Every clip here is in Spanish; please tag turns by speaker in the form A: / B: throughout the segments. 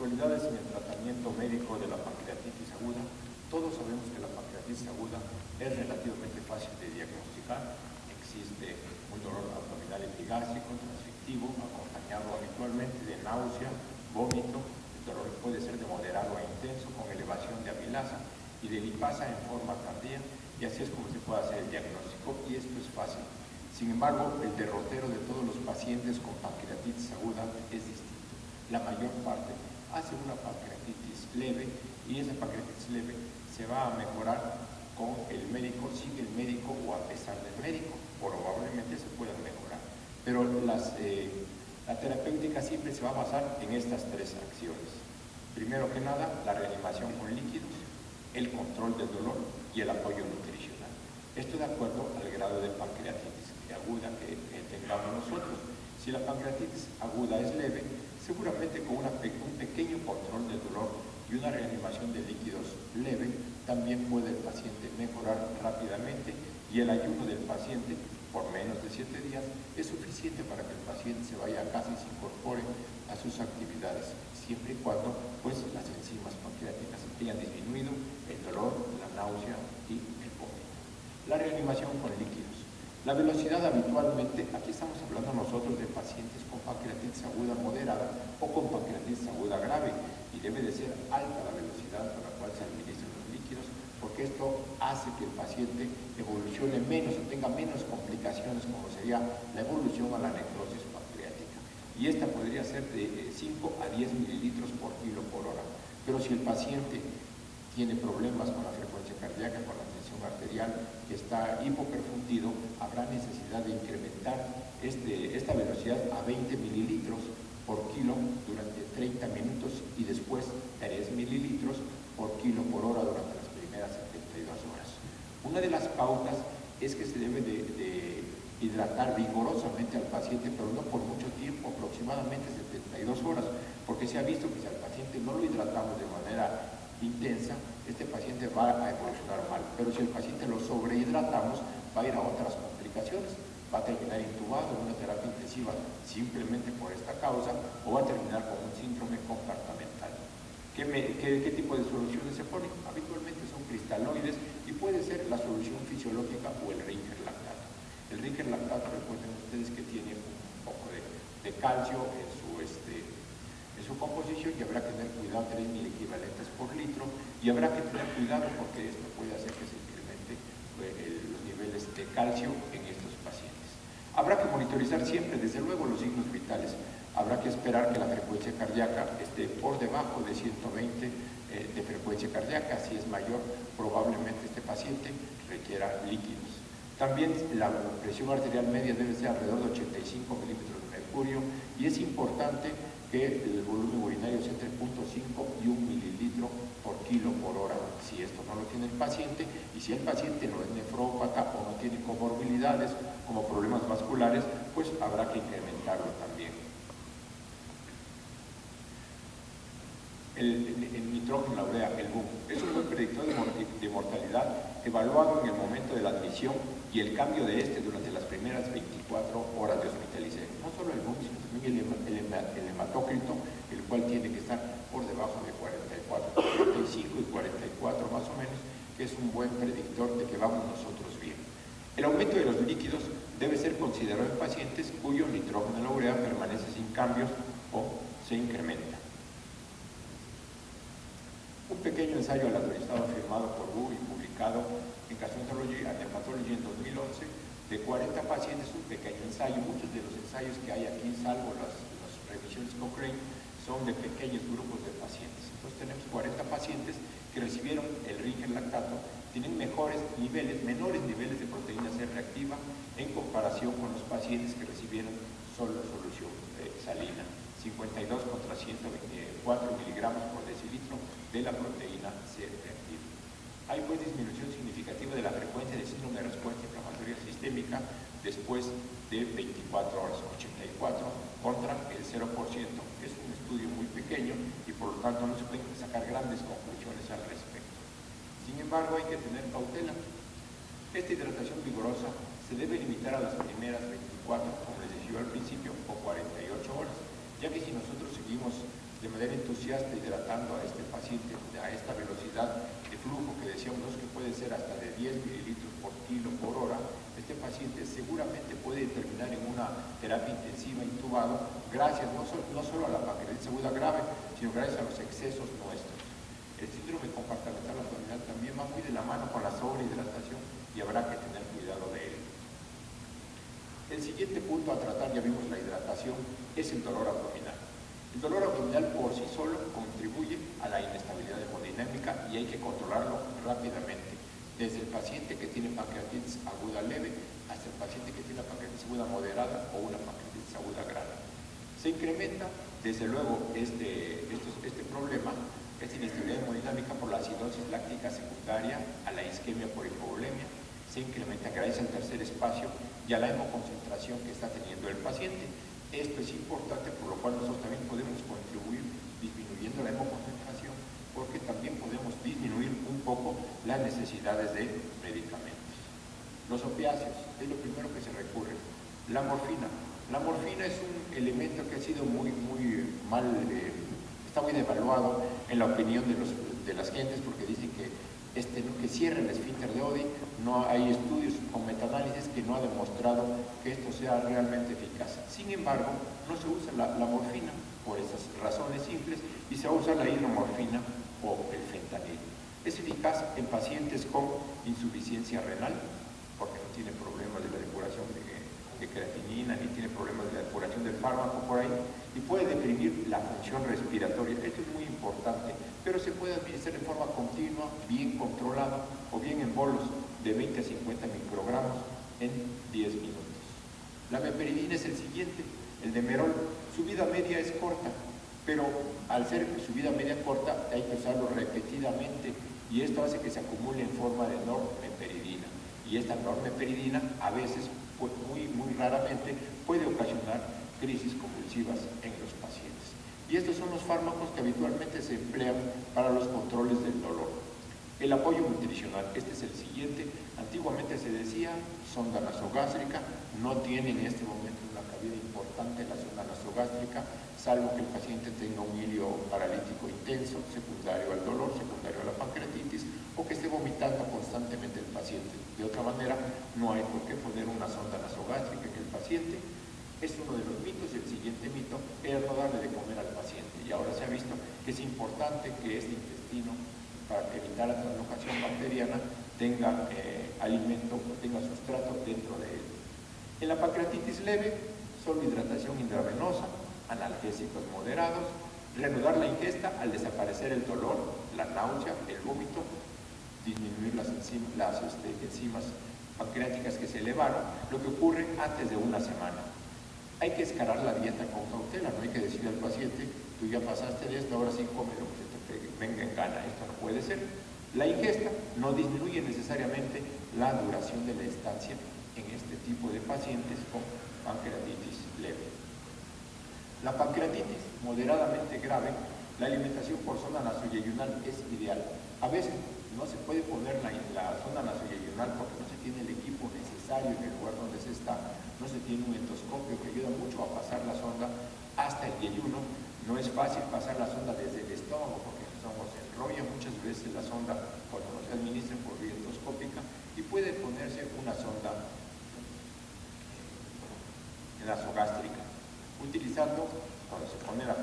A: actualidades en el tratamiento médico de la pancreatitis aguda, todos sabemos que la pancreatitis aguda es relativamente fácil de diagnosticar. Existe un dolor abdominal epigástrico, transfictivo, acompañado habitualmente de náusea, vómito. El dolor puede ser de moderado a intenso, con elevación de amilasa y de lipasa en forma tardía, y así es como se puede hacer el diagnóstico, y esto es fácil. Sin embargo, el derrotero de todos los pacientes con pancreatitis aguda es distinto. La mayor parte hace una pancreatitis leve, y esa pancreatitis leve se va a mejorar con el médico, sigue el médico o a pesar del médico, probablemente se puedan mejorar. Pero la terapéutica siempre se va a basar en estas tres acciones. Primero que nada, la reanimación con líquidos, el control del dolor y el apoyo nutricional. Esto de acuerdo al grado de pancreatitis aguda que tengamos nosotros. Si la pancreatitis aguda es leve, seguramente con un pequeño control del dolor y una reanimación de líquidos leve, también puede el paciente mejorar rápidamente, y el ayuno del paciente por menos de 7 días es suficiente para que el paciente se vaya a casa y se incorpore a sus actividades, siempre y cuando pues, las enzimas pancreáticas hayan disminuido, el dolor, la náusea y el vómito. La reanimación con líquidos. La velocidad habitualmente, aquí estamos hablando nosotros de pacientes con pancreatitis aguda moderada o con pancreatitis aguda grave, y debe de ser alta la velocidad con la cual se administran los líquidos, porque esto hace que el paciente evolucione menos o tenga menos complicaciones, como sería la evolución a la necrosis pancreática. Y esta podría ser de 5 a 10 mililitros por kilo por hora. Pero si el paciente tiene problemas con la frecuencia cardíaca, con la tensión arterial, que está hipoperfundido, habrá necesidad de incrementar esta velocidad a 20 mililitros por kilo durante 30 minutos y después 3 mililitros por kilo por hora durante las primeras 72 horas. Una de las pautas es que se debe de hidratar vigorosamente al paciente, pero no por mucho tiempo, aproximadamente 72 horas, porque se ha visto que si al paciente no lo hidratamos de manera intensa, este paciente va a evolucionar mal. Pero si el paciente lo sobrehidratamos, va a ir a otras complicaciones, va a terminar intubado en una terapia intensiva simplemente por esta causa, o va a terminar con un síndrome compartimental. ¿Qué tipo de soluciones se ponen? Habitualmente son cristaloides, y puede ser la solución fisiológica o el Rinker lactato. El Rinker lactato, recuerden ustedes que tiene un poco de calcio en su composición, y habrá que tener cuidado, 3.000 equivalentes por litro, y habrá que tener cuidado porque esto puede hacer que se incremente los niveles de calcio en estos pacientes. Habrá que monitorizar siempre, desde luego, los signos vitales. Habrá que esperar que la frecuencia cardíaca esté por debajo de 120 de frecuencia cardíaca. Si es mayor, probablemente este paciente requiera líquidos. También la presión arterial media debe ser alrededor de 85 milímetros de mercurio, y es importante que el volumen urinario sea entre 0.5 y 1 mililitro por kilo por hora, si esto no lo tiene el paciente, y si el paciente no es nefrópata o no tiene comorbilidades como problemas vasculares, pues habrá que incrementarlo también. El nitrógeno, la urea, el BUM, es un buen predictor de mortalidad evaluado en el momento de la admisión y el cambio de este durante las primeras 24 horas de hospitalización. No solo el BUM, sino también el hematócrito, el cual tiene que estar por debajo de 44, 45 y 44 más o menos, que es un buen predictor de que vamos nosotros bien. El aumento de los líquidos debe ser considerado en pacientes cuyo nitrógeno en la urea permanece sin cambios o se incrementa. Un pequeño ensayo aleatorizado firmado por Wu y publicado en Gastroenterology and Hepatology en 2011 de 40 pacientes, un pequeño ensayo. Muchos de los ensayos que hay aquí, salvo las revisiones Cochrane, son de pequeños grupos de pacientes. Entonces tenemos 40 pacientes que recibieron el Rinker lactato, tienen menores niveles de proteína C reactiva en comparación con los pacientes que recibieron solo solución salina, 52 contra 124 miligramos por decilitro de la proteína C reactiva. Hay pues disminución significativa de la frecuencia de síndrome de respuesta inflamatoria sistémica después de 24 horas, 84 contra el 0%. Es un estudio muy pequeño y por lo tanto no se pueden sacar grandes conclusiones al respecto. Sin embargo, hay que tener cautela. Esta hidratación vigorosa se debe limitar a las primeras 24, como les decía al principio, o 48 horas, ya que si nosotros seguimos de manera entusiasta hidratando a este paciente a esta velocidad de flujo que decíamos que puede ser hasta de 10 mililitros por kilo por hora, este paciente seguramente puede terminar en una terapia intensiva intubado gracias no solo a la pancreatitis aguda grave, sino gracias a los excesos nuestros. El síndrome compartimental abdominal también va muy de la mano con la sobrehidratación y habrá que tener cuidado de él. El siguiente punto a tratar, ya vimos la hidratación, es el dolor abdominal. El dolor abdominal por sí solo contribuye a la inestabilidad hemodinámica y hay que controlarlo rápidamente, desde el paciente que tiene pancreatitis aguda leve hasta el paciente que tiene una pancreatitis aguda moderada o una pancreatitis aguda grave. Se incrementa, desde luego, este problema, esta inestabilidad hemodinámica por la acidosis láctica secundaria, a la isquemia por hipovolemia, se incrementa gracias al tercer espacio y a la hemoconcentración que está teniendo el paciente. Esto es importante, por lo cual nosotros también podemos contribuir disminuyendo la hemoconcentración, porque también podemos disminuir un poco las necesidades de medicamentos. Los opiáceos es lo primero que se recurre. La morfina. La morfina es un elemento que ha sido muy mal, está muy devaluado en la opinión de las gentes, porque dicen que cierra el esfínter de Oddi. No hay estudios con metaanálisis que no ha demostrado que esto sea realmente eficaz. Sin embargo, no se usa la morfina por esas razones simples y se usa la hidromorfina o el fentanil. Es eficaz en pacientes con insuficiencia renal, porque no tiene problemas de la depuración de creatinina, ni tiene problemas de la depuración del fármaco por ahí, y puede deprimir la función respiratoria. Esto es muy importante, pero se puede administrar en forma continua, bien controlada, o bien en bolos de 20 a 50 microgramos en 10 minutos. La meperidina es el siguiente, el demerol. Su vida media es corta, pero al ser su vida media corta hay que usarlo repetidamente y esto hace que se acumule en forma de normeperidina. Y esta normeperidina a veces, muy raramente, puede ocasionar crisis convulsivas en los pacientes. Y estos son los fármacos que habitualmente se emplean para los controles del dolor. El apoyo nutricional, este es el siguiente. Antiguamente se decía sonda nasogástrica, no tiene en este momento una cabida importante la sonda nasogástrica, salvo que el paciente tenga un hilio paralítico intenso, secundario al dolor, secundario a la pancreatitis, o que esté vomitando constantemente el paciente. De otra manera, no hay por qué poner una sonda nasogástrica en el paciente. Es uno de los mitos. Y el siguiente mito era no darle de comer al paciente. Y ahora se ha visto que es importante que este intestino, para evitar la translocación bacteriana, tenga alimento, tenga sustrato dentro de él. En la pancreatitis leve, solo hidratación intravenosa, analgésicos moderados, reanudar la ingesta al desaparecer el dolor, la náusea, el vómito, disminuir las enzimas pancreáticas que se elevaron, lo que ocurre antes de una semana. Hay que escalar la dieta con cautela, no hay que decirle al paciente, tú ya pasaste de esto, ahora sí come lo que se te venga en gana, esto no puede ser. La ingesta no disminuye necesariamente la duración de la estancia en este tipo de pacientes con pancreatitis leve. La pancreatitis moderadamente grave, la alimentación por sonda nasoyeyunal es ideal. A veces no se puede poner la sonda nasoyeyunal porque no se tiene el equipo necesario en el lugar donde se está, no se tiene un endoscopio que ayuda mucho a pasar la sonda hasta el yeyuno. No es fácil pasar la sonda desde el estómago porque el estómago se enrolla muchas veces la sonda cuando no se administra por vía endoscópica y puede ponerse una sonda nasogástrica, utilizando, cuando se pone la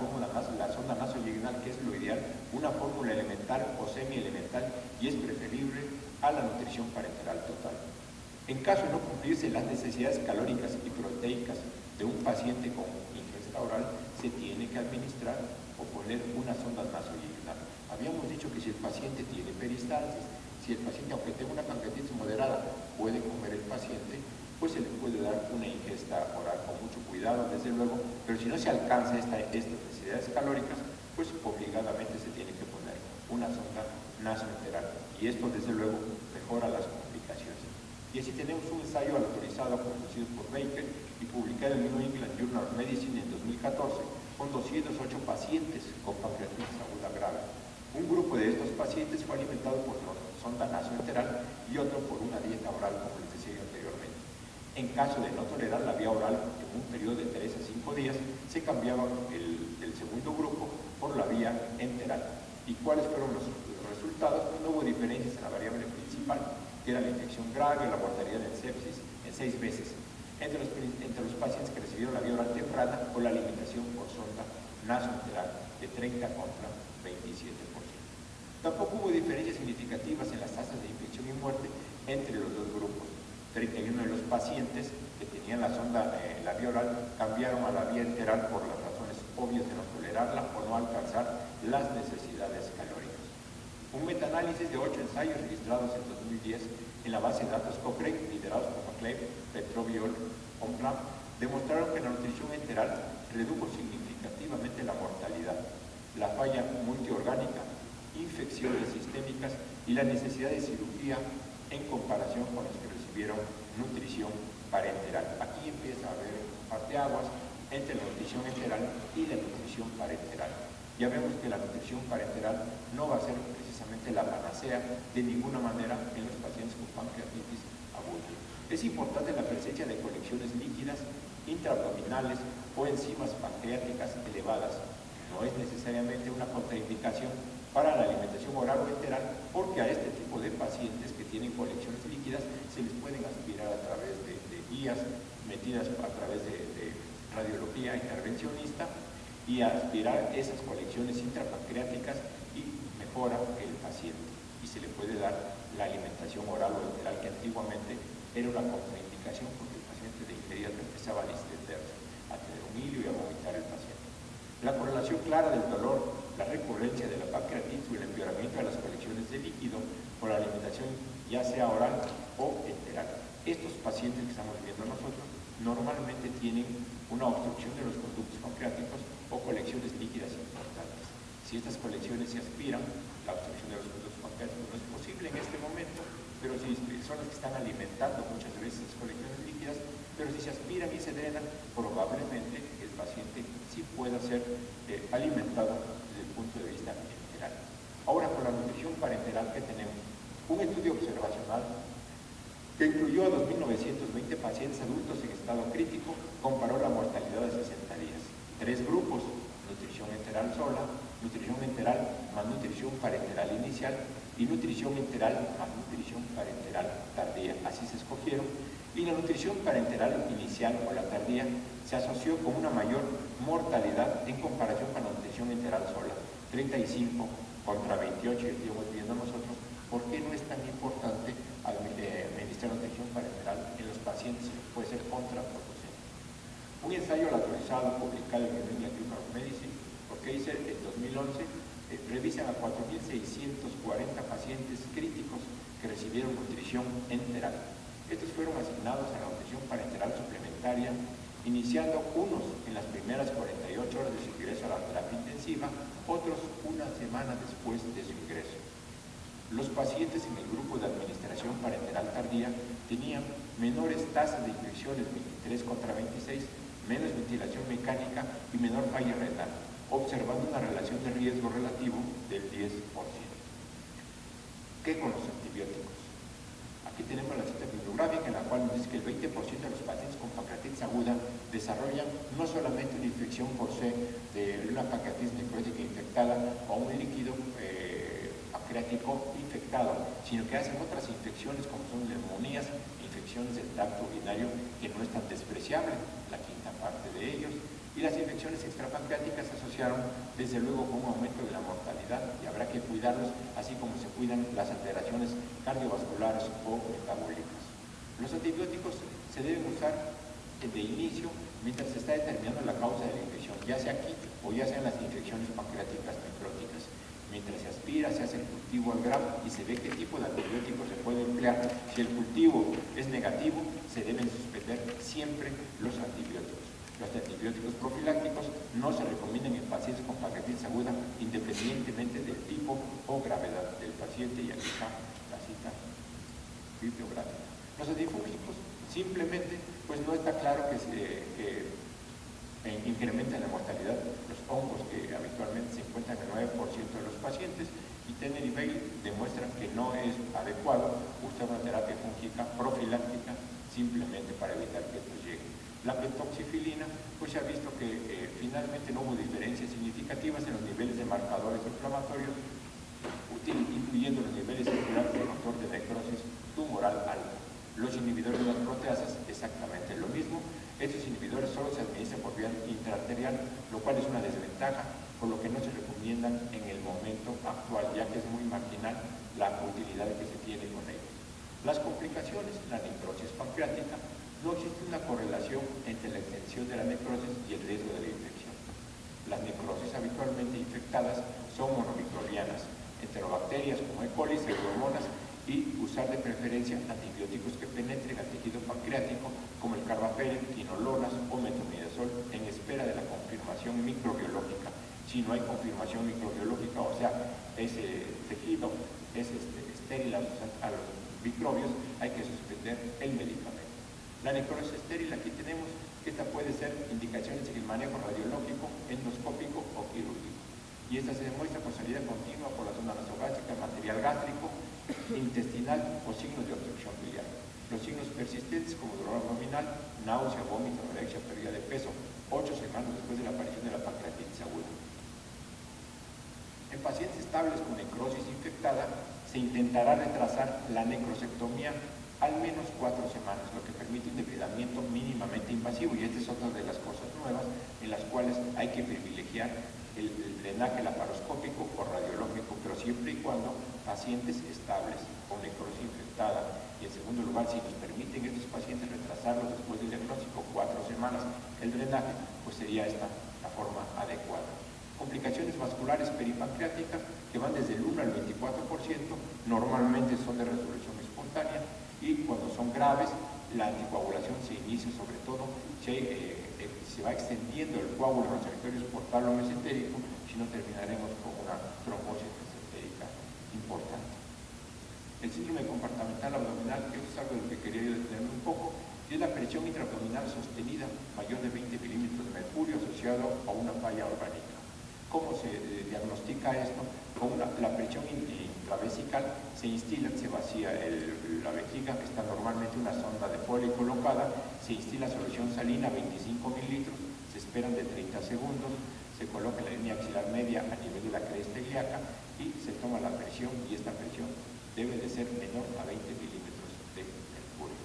A: sonda nasoyeyunal, que es lo ideal, una fórmula elemental o semi-elemental, y es preferible a la nutrición parenteral total. En caso de no cumplirse las necesidades calóricas y proteicas de un paciente con ingesta oral, se tiene que administrar o poner una sonda nasoyeyunal. Habíamos dicho que si el paciente tiene peristalsis, si el paciente, aunque tenga una pancreatitis moderada, puede comer el paciente, pues se le puede dar una ingesta oral con mucho cuidado, desde luego, pero si no se alcanza estas necesidades calóricas, pues obligadamente se tiene que poner una sonda nasoenteral. Y esto, desde luego, mejora las complicaciones. Y así tenemos un ensayo autorizado conducido por Baker y publicado en New England Journal of Medicine en 2014 con 208 pacientes con pancreatitis aguda grave. Un grupo de estos pacientes fue alimentado por sonda nasoenteral y otro por una dieta oral, como les decía anteriormente. En caso de no tolerar la vía oral en un periodo de 3 a 5 días, se cambiaba el segundo grupo por por la vía enteral. ¿Y cuáles fueron los resultados? Pues no hubo diferencias en la variable principal, que era la infección grave o la mortalidad en sepsis en 6 veces, entre los pacientes que recibieron la vía oral temprana o la alimentación por sonda nasoenteral de 30 contra 27%. Tampoco hubo diferencias significativas en las tasas de infección y muerte entre los dos grupos. 31 de los pacientes que tenían la sonda, la vía oral, cambiaron a la vía enteral por las razones obvias de no tolerarla o no alcanzar las necesidades calóricas. Un metaanálisis de 8 ensayos registrados en 2010 en la base de datos Cochrane, liderados por McLeod, Petroviol, Omram, demostraron que la nutrición enteral redujo significativamente la mortalidad, la falla multiorgánica, infecciones sistémicas y la necesidad de cirugía en comparación con los que recibieron nutrición parenteral. Aquí empieza a haber parteaguas entre la nutrición enteral y la nutrición parenteral. Ya vemos que la nutrición parenteral no va a ser precisamente la panacea de ninguna manera en los pacientes con pancreatitis aguda. Es importante la presencia de colecciones líquidas, intraabdominales o enzimas pancreáticas elevadas. No es necesariamente una contraindicación para la alimentación oral o enteral, porque a este tipo de pacientes que tienen colecciones líquidas se les pueden aspirar a través de guías metidas a través de radiología intervencionista y aspirar esas colecciones intrapancreáticas y mejora el paciente. Y se le puede dar la alimentación oral o enteral, que antiguamente era una contraindicación porque el paciente de inmediato empezaba a distenderse, a tener un hilio y a vomitar el paciente. La correlación clara del dolor, la recurrencia de la pancreatitis y el empeoramiento de las colecciones de líquido por la alimentación ya sea oral o enteral. Estos pacientes que estamos viendo nosotros normalmente tienen una obstrucción de los conductos pancreáticos o colecciones líquidas importantes. Si estas colecciones se aspiran, la obstrucción de los conductos pancreáticos no es posible en este momento, pero si son las que están alimentando muchas veces las colecciones líquidas, pero si se aspiran y se drenan, probablemente el paciente sí pueda ser alimentado desde el punto de vista enteral. Ahora, con la nutrición parenteral que tenemos, un estudio observacional que incluyó a 2.920 pacientes adultos en estado crítico, comparó la mortalidad de 60 días. 3 grupos: nutrición enteral sola, nutrición enteral más nutrición parenteral inicial y nutrición enteral más nutrición parenteral tardía. Así se escogieron. Y la nutrición parenteral inicial o la tardía se asoció con una mayor mortalidad en comparación con la nutrición enteral sola, 35 contra 28, y estamos viendo nosotros por qué no es tan importante administrar nutrición parenteral en los pacientes, puede ser contraproducente. Un ensayo autorizado publicado en el New England Journal of Medicine, porque dice en 2011, revisan a 4.640 pacientes críticos que recibieron nutrición enteral. Estos fueron asignados a la nutrición parenteral suplementaria, iniciando unos en las primeras 48 horas de su ingreso a la terapia intensiva, otros una semana después de su ingreso. Los pacientes en el grupo de administración parenteral tardía tenían menores tasas de infecciones, 23 contra 26, menos ventilación mecánica y menor falla renal, observando una relación de riesgo relativo del 10%. ¿Qué con los antibióticos? Aquí tenemos la cita bibliográfica en la cual nos dice que el 20% de los pacientes con pancreatitis aguda desarrollan no solamente una infección por C de una pancreatitis necrótica infectada o un líquido pancreático infectado, sino que hacen otras infecciones como son neumonías, infecciones del tracto urinario, que no es tan despreciable, la quinta parte de ellos, y las infecciones extrapancreáticas se asociaron desde luego con un aumento de la mortalidad y habrá que cuidarlos así como se cuidan las alteraciones cardiovasculares o metabólicas. Los antibióticos se deben usar de inicio mientras se está determinando la causa de la infección, ya sea aquí o ya sean las infecciones pancreáticas necróticas. Mientras se aspira, se hace el cultivo al gramo y se ve qué tipo de antibiótico se puede emplear. Si el cultivo es negativo, se deben suspender siempre los antibióticos. Los antibióticos profilácticos no se recomiendan en pacientes con pancreatitis aguda, independientemente del tipo o gravedad del paciente, y aquí está la cita bibliográfica. Los antifúngicos simplemente, pues no está claro que incrementan la mortalidad. Los hongos que habitualmente se encuentran en el 9% de los pacientes, y Tenner y Bailey demuestran que no es adecuado usar una terapia fúngica profiláctica simplemente para evitar que esto llegue. La pentoxifilina, pues se ha visto que finalmente no hubo diferencias significativas en los niveles de marcadores inflamatorios, incluyendo los niveles circulares del factor de necrosis tumoral alto. Los inhibidores de las proteasas, exactamente lo mismo. Estos inhibidores solo se administran por vía intraarterial, lo cual es una desventaja, por lo que no se recomiendan en el momento actual, ya que es muy marginal la utilidad que se tiene con ellos. Las complicaciones, la necrosis pancreática, no existe una correlación entre la extensión de la necrosis y el riesgo de la infección. Las necrosis habitualmente infectadas son monomicrobianas, enterobacterias como E. coli, pseudomonas, y usar de preferencia antibióticos que penetren al tejido pancreático como el carbapenem, quinolonas o metronidazol en espera de la confirmación microbiológica. Si no hay confirmación microbiológica, o sea, ese tejido es estéril a los microbios, hay que suspender el medicamento. La necrosis estéril, aquí tenemos que esta puede ser indicaciones en el manejo radiológico, endoscópico o quirúrgico. Y esta se demuestra por salida continua por la zona nasogástrica, material gástrico, intestinal o signos de obstrucción biliar. Los signos persistentes como dolor abdominal, náusea, vómito, anorexia, pérdida de peso, 8 semanas después de la aparición de la pancreatitis aguda. En pacientes estables con necrosis infectada, se intentará retrasar la necrosectomía al menos 4 semanas, lo que permite un depredamiento mínimamente invasivo, y esta es otra de las cosas nuevas en las cuales hay que privilegiar el drenaje laparoscópico o radiológico, pero siempre y cuando pacientes estables con necrosis infectada. Y en segundo lugar, si nos permiten estos pacientes retrasarlos después del diagnóstico 4 semanas el drenaje, pues sería esta la forma adecuada. Complicaciones vasculares peripancreáticas que van desde el 1 al 24%, normalmente son de resolución espontánea, y cuando son graves, la anticoagulación se inicia sobre todo, se va extendiendo el coágulo en los territorios portal o mesentérico, si no terminaremos con una trombosis mesentérica importante. El síndrome compartimental abdominal, que esto es algo de lo que quería yo detenerme un poco, es la presión intraabdominal sostenida mayor de 20 milímetros de mercurio asociado a una falla orgánica. ¿Cómo se diagnostica esto? Con la presión intravesical se instila, se vacía la vejiga, está normalmente una sonda de Foley colocada, se instila solución salina 25 mililitros, se esperan de 30 segundos, se coloca la línea axilar media a nivel de la cresta ilíaca y se toma la presión, y esta presión debe de ser menor a 20 milímetros de mercurio.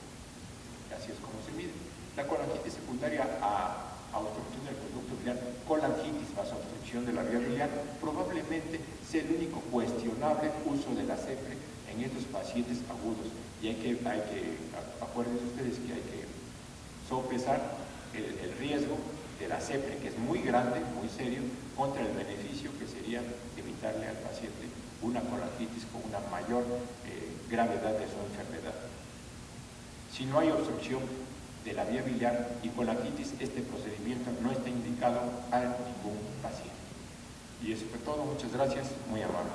A: Así es como se mide. La colangitis secundaria a obstrucción del conducto biliar, colangitis vasoobstrucción de la vía biliar, probablemente sea el único cuestionable uso de la CEPRE en estos pacientes agudos. Y acuérdense ustedes que hay que sopesar el riesgo de la CEPRE, que es muy grande, muy serio, contra el beneficio que sería evitarle al paciente una colangitis con una mayor gravedad de su enfermedad. Si no hay obstrucción de la vía biliar y colangitis, este procedimiento no está indicado a ningún paciente. Y eso fue todo. Muchas gracias, muy amable.